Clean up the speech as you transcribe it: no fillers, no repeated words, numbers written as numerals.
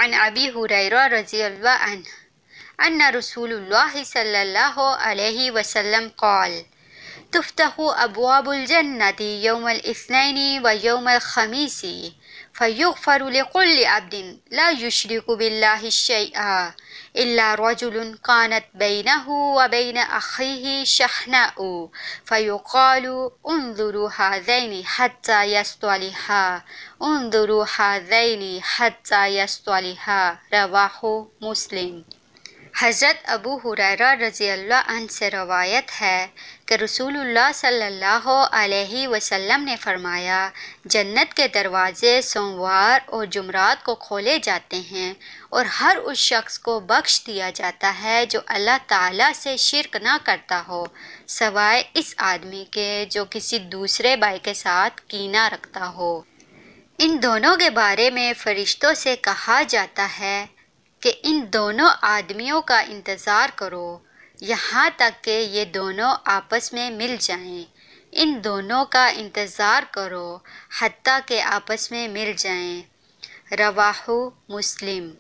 عن ابی ہریرہ رضی اللہ عنہ ان رسول اللہ صلی اللہ علیہ وسلم قال تفتح ابواب الجنة يوم الاثنين ويوم الخميس فيغفر لكل عبد لا يشرك بالله شيئا إلا رجل كانت بينه وبين أخيه شحناء فيقال انظروا هذين حتى يصطلحا انظروا هذين حتى يصطلحا رواہ مسلم۔ حضرت ابو ہریرہ رضی اللہ عنہ سے روایت ہے کہ رسول اللہ صلی اللہ علیہ وسلم نے فرمایا، جنت کے دروازے سوموار اور جمعرات کو کھولے جاتے ہیں اور ہر اس شخص کو بخش دیا جاتا ہے جو اللہ تعالیٰ سے شرک نہ کرتا ہو، سوائے اس آدمی کے جو کسی دوسرے بھائی کے ساتھ کینہ رکھتا ہو۔ ان دونوں کے بارے میں فرشتوں سے کہا جاتا ہے کہ ان دونوں آدمیوں کا انتظار کرو یہاں تک کہ یہ دونوں آپس میں مل جائیں، ان دونوں کا انتظار کرو حتیٰ کہ آپس میں مل جائیں، رواہ مسلم۔